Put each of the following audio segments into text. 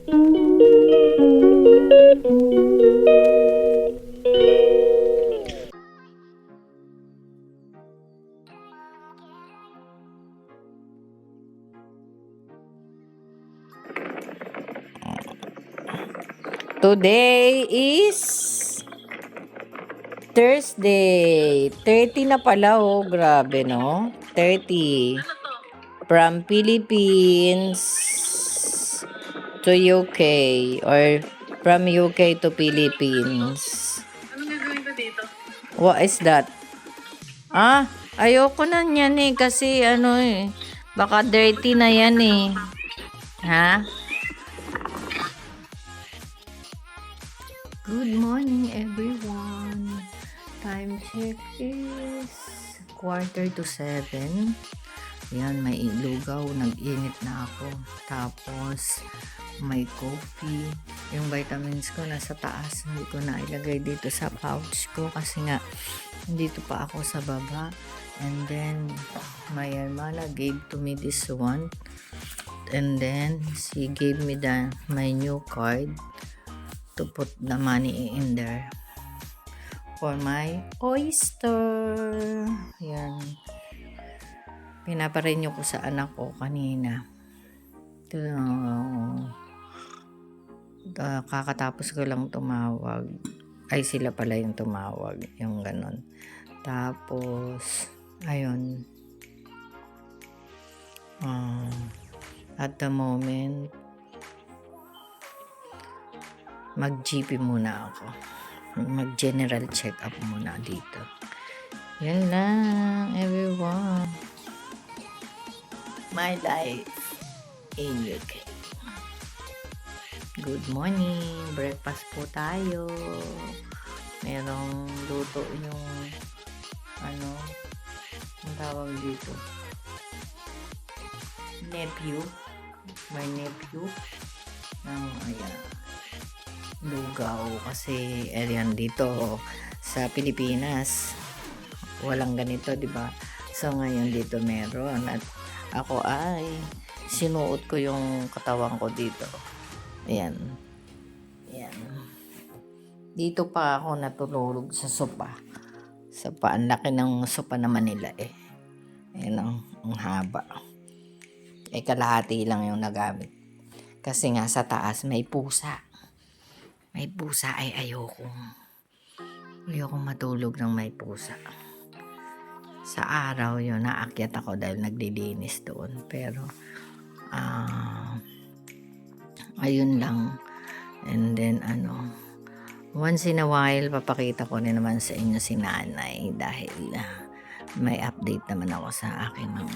Today is Thursday. 30 na pala, oh. Grabe, no? 30. From Philippines to UK. Or from UK to Philippines. Anong gagawin ko dito? What is that? Ayoko na yan eh. Kasi ano eh. Baka dirty na yan eh. Ha? Good morning, everyone. Time check is 6:45. Yan, may lugaw. Nag-init na ako. Tapos, may coffee. Yung vitamins ko nasa taas. Hindi ko na ilagay dito sa pouch ko kasi nga, dito pa ako sa baba. And then, my hermana gave to me this one. And then, she gave me my new card to put the money in there for my oyster. Yan. Pinaparenew ko sa anak ko kanina. Kakatapos ko lang tumawag. Ay, sila pala yung tumawag. Yung ganon. Tapos, ayun. At the moment, mag-GP muna ako. Mag-general check-up muna dito. Yan lang, everyone. My life in UK. Good morning. Breakfast po tayo. Merong luto yung ang tawag dito? Nephew. My nephew. Ayan. Lugaw kasi ayan dito sa Pilipinas walang ganito, di ba? So ngayon dito meron at ako ay sinuot ko yung katawan ko dito. Ayan. Dito pa ako natulog sa sopa. Ang laki ng sopa naman nila eh. Ayan ang haba. Kalahati lang yung nagamit. Kasi nga sa taas may pusa. May pusa ay ayokong matulog ng may pusa. Sa araw yun, naakyat ako dahil naglilinis doon. Pero, ayun lang. And then, once in a while, papakita ko rin naman sa inyo si nanay dahil may update naman ako sa akin ng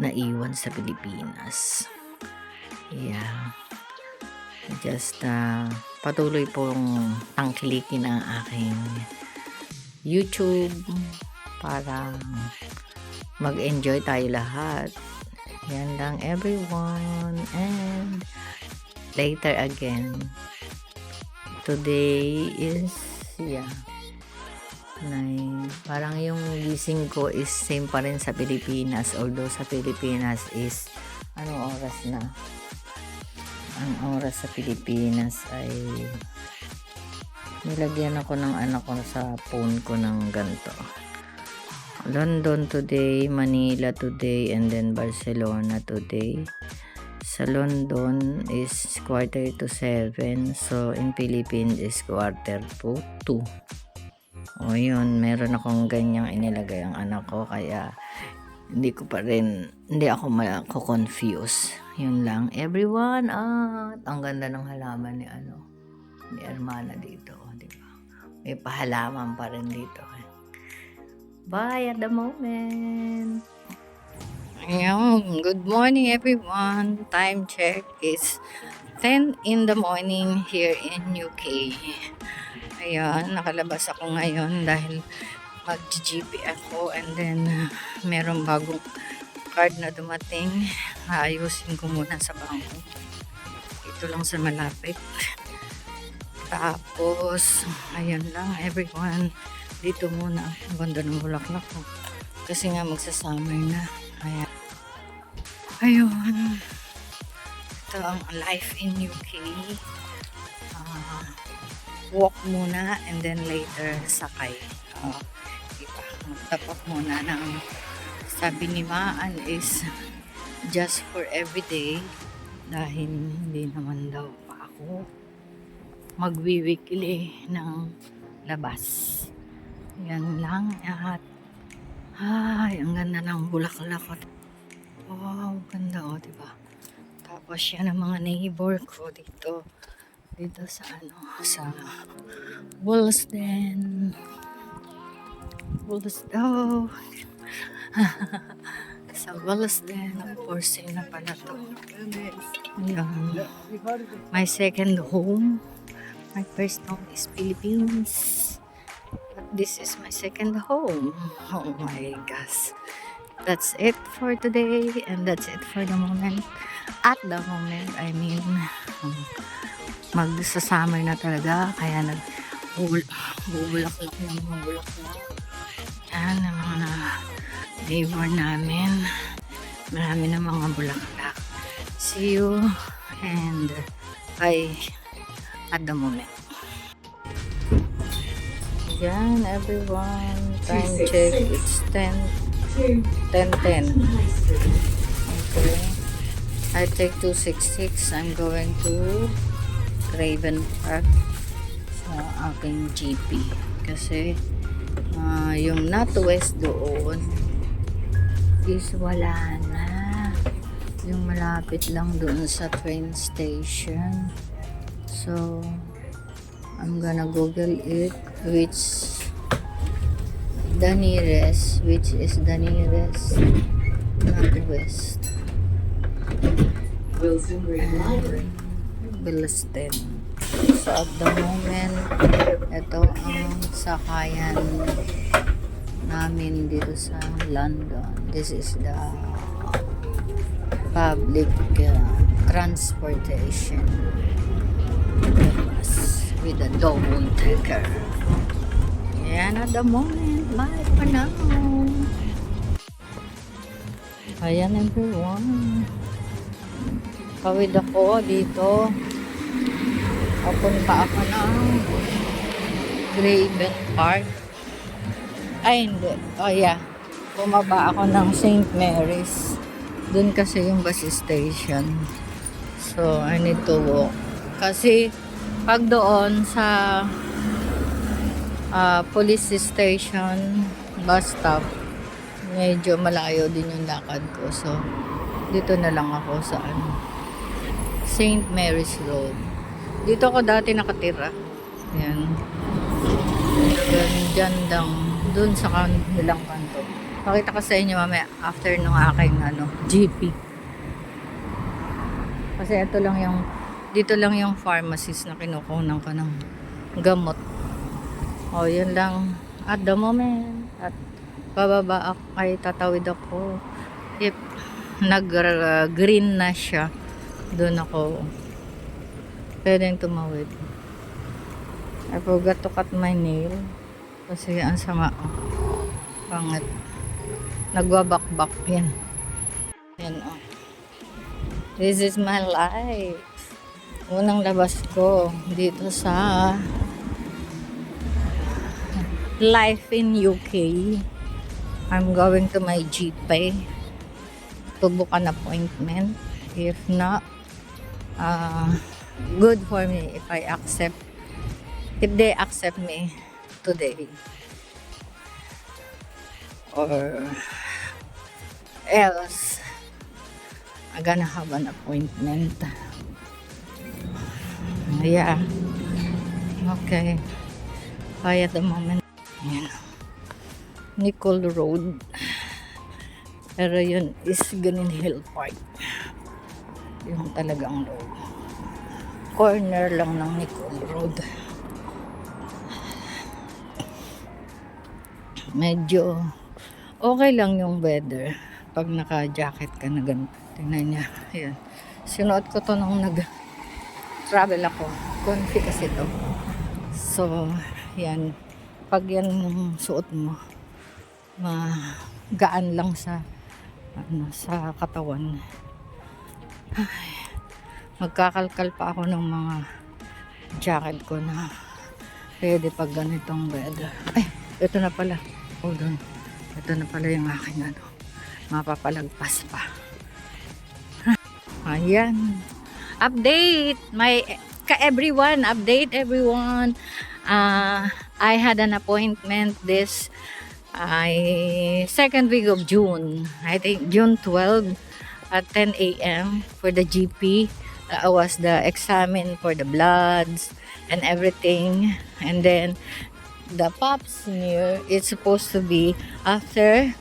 naiwan sa Pilipinas. Yeah. Just patuloy pong tangkilikin ang aking YouTube para mag-enjoy tayo lahat. Yan lang everyone, and later again. Today is parang yung gising ko is same pa rin sa Pilipinas, although sa Pilipinas is anong oras na? Ang oras sa Pilipinas ay nilagyan ako ng anak ko sa phone ko ng ganito. London today, Manila today, and then Barcelona today. Sa London is 6:45, so in Philippines is 1:45. O yun, meron akong ganyang inilagay ang anak ko, kaya hindi ako mako-confuse. Yun lang, everyone. At ang ganda ng halaman ni hermana dito, di ba? May pahalaman pa rin dito. Bye at the moment. Good morning, everyone. Time check is 10 in the morning here in UK. Ayan, nakalabas ako ngayon dahil mag-GP ako, and then merong bagong card na dumating. Ayusin ko muna sa bangko. Ito lang sa malapit. Tapos, ayan lang everyone. Dito muna. Ang ganda ng bulaklak ko. Kasi nga magsasummer na. Ayan. Ayun. Ito ang life in UK. Walk muna and then later sakay. Diba? Magtapos muna ng sabi ni Maan is just for everyday dahil hindi naman daw pa ako magwi-weekly ng labas. Yan lang at ang ganda ng bulaklak. Wow, ganda diba? Tapos yan ang mga neighbor ko dito sa sa Wollesden. Sa Wollesden, of course, na pala to. Yan. My second home. My first home is Philippines. But this is my second home. Oh my gosh. That's it for today and that's it for the moment. At the moment, I mean, magsasummer na talaga kaya bubulaklak ng mga bulaklak. Yan ang mga neighbor namin. Marami na mga bulaklak. See you and bye at the moment. Yan everyone. Time check. It's 10:10. Okay. I take 266. I'm going to Craven Park sa aking GP. Kasi yung NatWest doon is wala na. Yung malapit lang doon sa train station. So, I'm gonna Google it which is the nearest NatWest. Wollesden. So at the moment, ito ang sakayan namin dito sa London. This is the public transportation bus with a double decker. Yan at the moment. Bye for now. Ayan everyone. Kawid ako dito. Papunta ako ng Craven Park. Ay, hindi. Oh, yeah. Bumaba ako ng St. Mary's. Doon kasi yung bus station. So, I need to walk. Kasi, pag doon sa police station, bus stop, medyo malayo din yung lakad ko. So, dito na lang ako sa St. Mary's Road. Dito ako dati nakatira. Ayan. Diyan lang. Doon sa kanilang kanto. Pakita ko sa inyo mamaya after nung aking GP. Kasi ito lang dito lang yung pharmacist na kinukunan ko ng gamot. O, yun lang at the moment. At bababa ako, ay tatawid ako. If nag-green na siya, doon ako pwedeng tumawid. I forgot to cut my nail kasi ang sama. Pangit. Nagwabakbak yan. Yan This is my life. Unang labas ko dito sa life in UK. I'm going to my GP to book an appointment. If not, good for me if they accept me today, or else I'm gonna have an appointment. Yeah, okay. Bye at the moment. Yan. Nicole Road, pero yun is Green Hill Park, yung talagang road. Corner lang ng Nicole Road. Medyo okay lang yung weather pag naka-jacket ka na ganito. Tingnan niya. Ayan. Sinuot ko to nung nag-travel ako. Comfy kasi to. So, yan. Pag yan yung suot mo, magaan lang sa sa katawan. Ay, Magkakalkal pa ako ng mga jacket ko na pwede pag ganitong weather. Ay, ito na pala. Hold on. Ito na pala yung akin ano. Mapapalagpas pa. Ayan. Update everyone. Update everyone. I had an appointment this second week of June. I think June 12 at 10 a.m. for the GP. That was the examine for the bloods and everything. And then the pap smear is supposed to be after,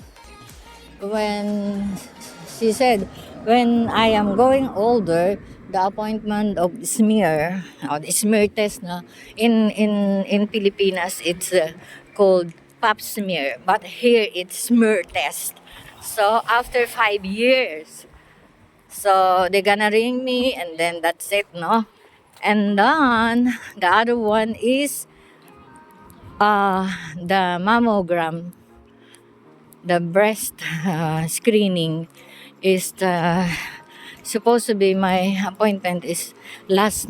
when she said, when I am going older, the appointment of smear or the smear test na in Pilipinas, it's called pap smear, but here it's smear test. So after 5 years, so they're gonna ring me and then that's it, no? And then the other one is the mammogram, the breast screening is supposed to be, my appointment is last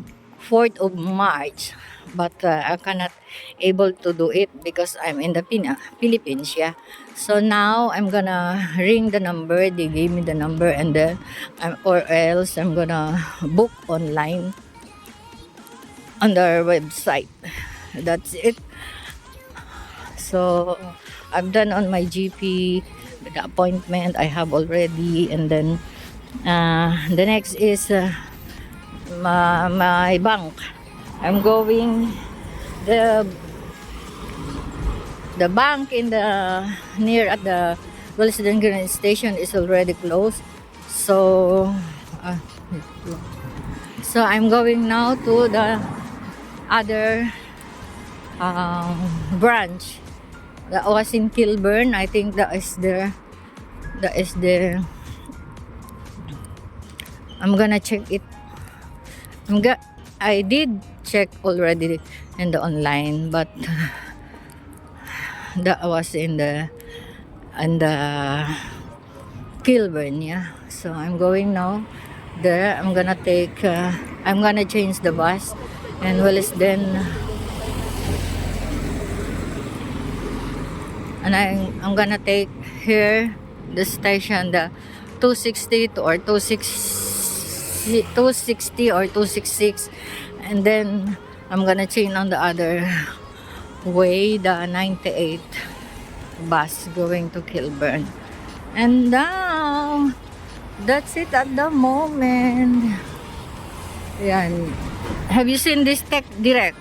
4th of March, but I cannot able to do it because I'm in the Philippines, yeah. So now I'm gonna ring the number, they gave me the number, and then or else I'm gonna book online on their website. That's it. So I've done on my GP the appointment I have already, and then the next is my bank. I'm going the bank in the near at the Wilson Green Station is already closed. So I'm going now to the other branch that was in Kilburn. I think that is there. I'm gonna check it. I did check already in the online, but that was in the Kilburn, yeah. So I'm going now there. I'm gonna change the bus, and then and I'm gonna take here the station, the 260 or 260 or 266, and then I'm gonna change on the other way, the 98 bus going to Kilburn. And now that's it at the moment. Yan. Have you seen this Tech Direct?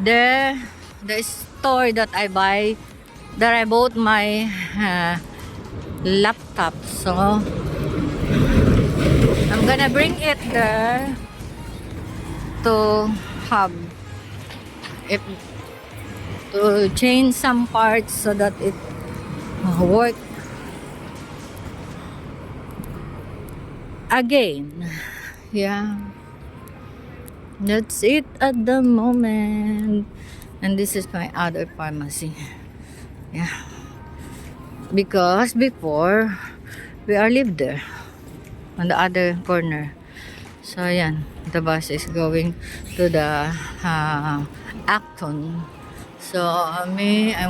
The store that I bought my laptop. So I'm gonna bring it there to have it, to change some parts so that it work again. Yeah, that's it at the moment. And this is my other pharmacy. Yeah, because before we lived there on the other corner. So ayan, the bus is going to the Acton. So I'm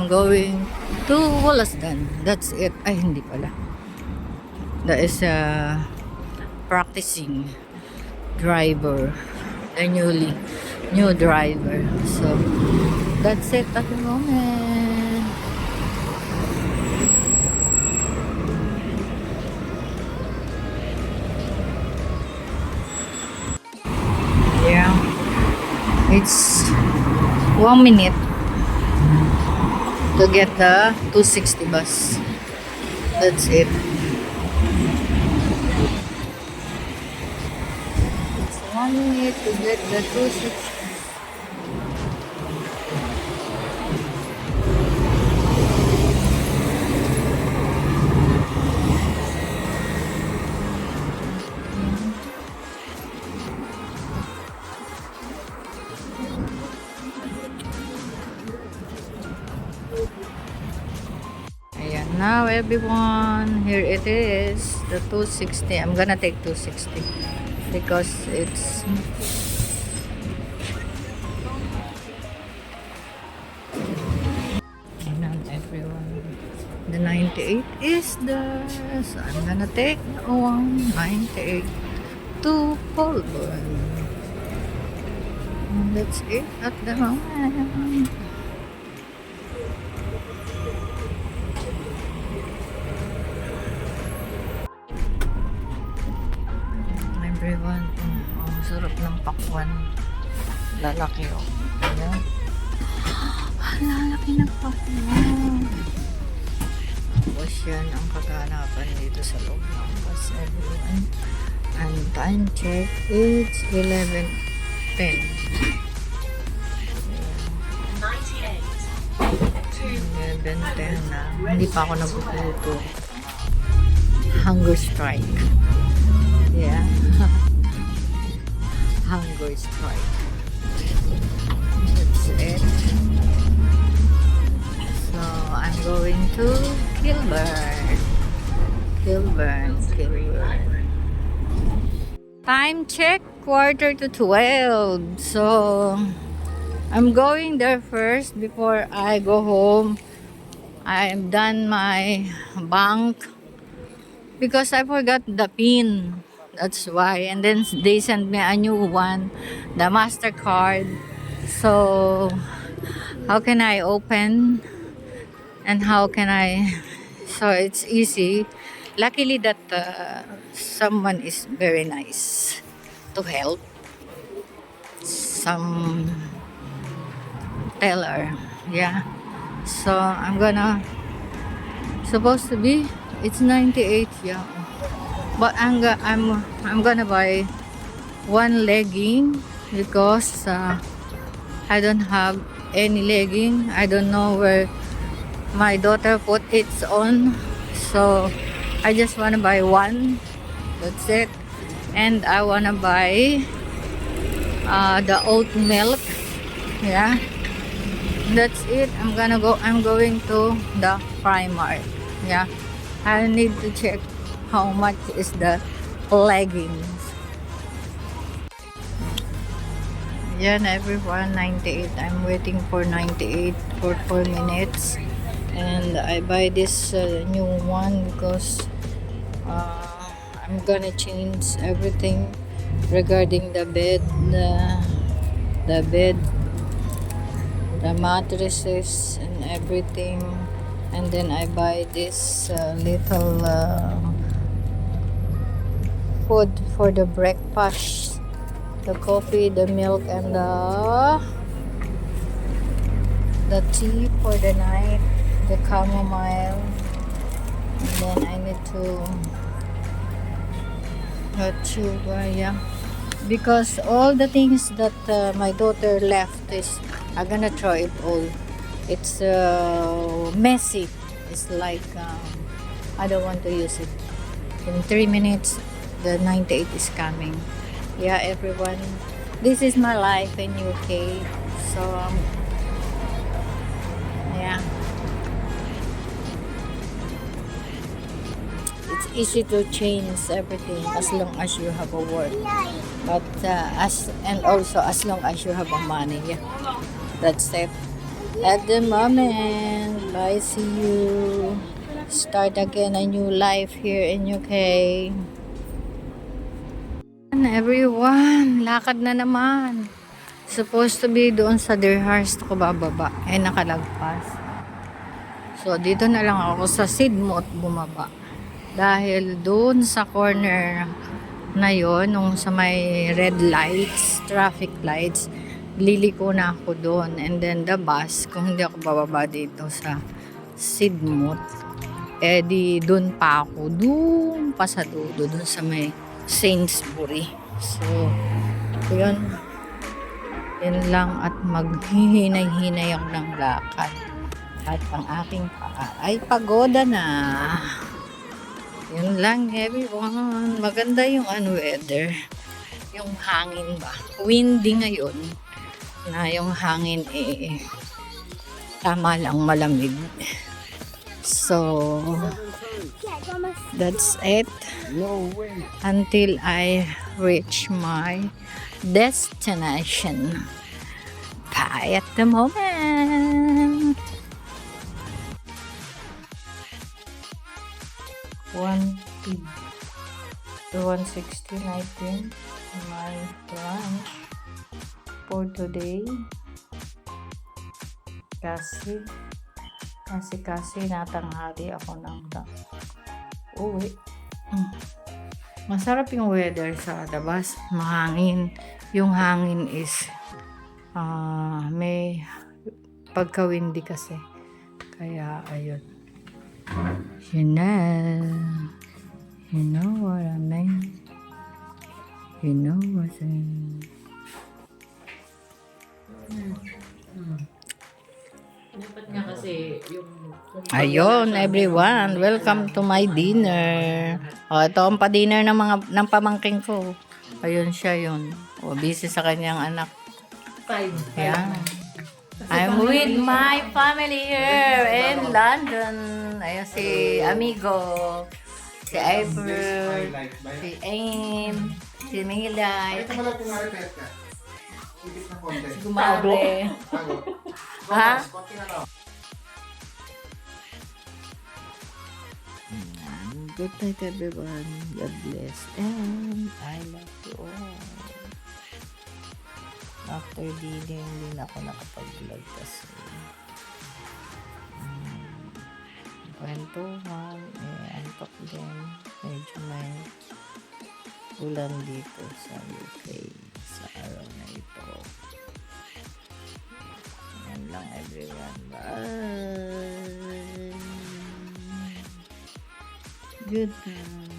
going to Wollaston. That's it. Ay, hindi pala. That is practicing driver, a new driver. So that's it at the moment. Yeah, it's 1 minute to get the 260 bus. That's it. It's 1 minute to get the 260. Ayan, now everyone, here it is, the 260. I'm gonna take 260. because it's not everyone. The 98 is the, so I'm gonna take the 198 to Holborn. And that's it at the moment. Everyone, ang sarap ng pakwan. Lalaki oh. Ayan. Lalaki ng pakwan. Tapos yan ang kaganapan dito sa loob ng bus, everyone. And time check, it's 11:10. 11:10 na. Hindi pa ako nabubuto. Hunger strike. Yeah. Hunger strike. That's it. So I'm going to Kilburn. Time check, 11:45. So I'm going there first before I go home. I've done my bank because I forgot the PIN. That's why. And then they sent me a new one, the MasterCard. So how can I open and how can I, so it's easy. Luckily that someone is very nice to help. Some teller, yeah. So I'm gonna, supposed to be, it's 98, yeah. But I'm gonna buy one legging because I don't have any legging. I don't know where my daughter put it on, so I just wanna buy one. That's it. And I wanna buy the oat milk. Yeah, that's it. I'm going to the Primark. Yeah, I need to check how much is the leggings. Yan everyone, 98. I'm waiting for 98 for 4 minutes. And I buy this new one because I'm gonna change everything regarding the bed, the mattresses and everything. And then I buy this little food for the breakfast, the coffee, the milk, and the tea for the night, the chamomile. And then I need to yeah, because all the things that my daughter left is I'm gonna throw it all. It's messy. It's like I don't want to use it. In 3 minutes the 98 is coming. Yeah everyone, this is my life in UK. So yeah, it's easy to change everything as long as you have a work, but as long as you have a money. Yeah, that's it at the moment. Bye, see you. Start again a new life here in UK. Everyone, lakad na naman. Supposed to be doon sa Derhurst ako bababa, nakalagpas. So dito na lang ako sa Sidmouth bumaba, dahil doon sa corner na yon, nung sa may red lights, traffic lights, liliko na ako doon. And then the bus, kung hindi ako bababa dito sa Sidmouth, di doon pa ako, doon pa sa dulo, doon sa may Sainsbury. So yun lang, at maghihinay-hinay ako ng lakad at ang aking paa ay pagoda na. Yun lang everyone. Maganda yung weather, yung hangin ba, windy ngayon, na yung hangin tama lang, malamig. So That's it. No way. Until I reach my destination. Bye at the moment. 116, I think, my lunch for today. Kasi natanghali ako ng uwi. Masarap yung weather sa labas. Mahangin. Yung hangin is may pagka-windy kasi. Kaya, ayun. You know what I mean. You know what I mean. Dapat nga kasi yung... Ayun, everyone. Welcome to my dinner. Ito ang pa-dinner ng pamangking ko. Ayun siya yun. Busy sa kanyang anak. Yan. I'm with my family here in London. Ayun si Amigo, si April, si Aim, si Milay, si Gumare. Ha? Good night everyone. God bless. And I love you all. After dining, hindi na ako nakapag-vlog kasi kwentuhan, antok din. Medyo may ulan dito sa UK sa araw na ito. Yan lang everyone. Bye! Goodbye!